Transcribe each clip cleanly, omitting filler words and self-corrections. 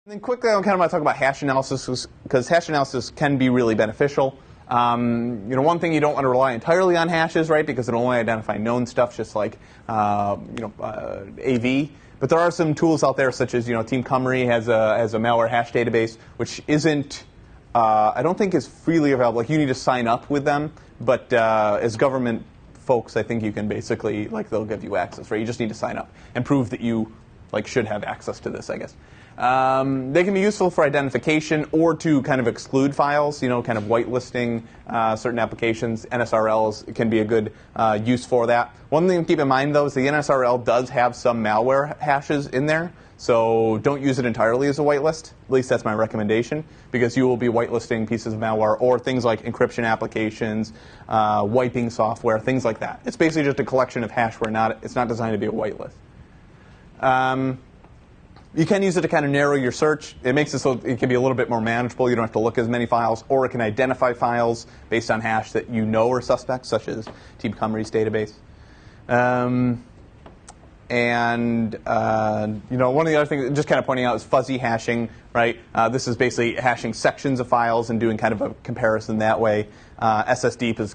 And then quickly, I kind of want to talk about hash analysis because hash analysis can be really beneficial. One thing you don't want to rely entirely on hashes, right? Because it'll only identify known stuff, just like AV. But there are some tools out there, such as Team Cumry has a malware hash database, which isn't I don't think is freely available. Like you need to sign up with them, but as government folks, I think you can basically they'll give you access, right? You just need to sign up and prove that you should have access to this, I guess. They can be useful for identification or to kind of exclude files, kind of whitelisting certain applications. NSRLs can be a good use for that. One thing to keep in mind, though, is the NSRL does have some malware hashes in there, so don't use it entirely as a whitelist. At least that's my recommendation, because you will be whitelisting pieces of malware or things like encryption applications, wiping software, things like that. It's basically just a collection of hash where it's not designed to be a whitelist. You can use it to kind of narrow your search. It makes it so it can be a little bit more manageable. You don't have to look at as many files, or it can identify files based on hash that you know are suspects, such as Team Cumry's database. One of the other things, just kind of pointing out, is fuzzy hashing. Right? This is basically hashing sections of files and doing kind of a comparison that way. SSDeep is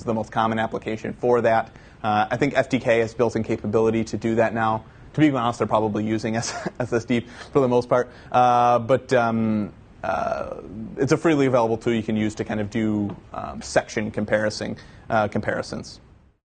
the most common application for that. I think FTK has built-in capability to do that now. To be honest, they're probably using SSD for the most part. But it's a freely available tool you can use to kind of do section comparisons.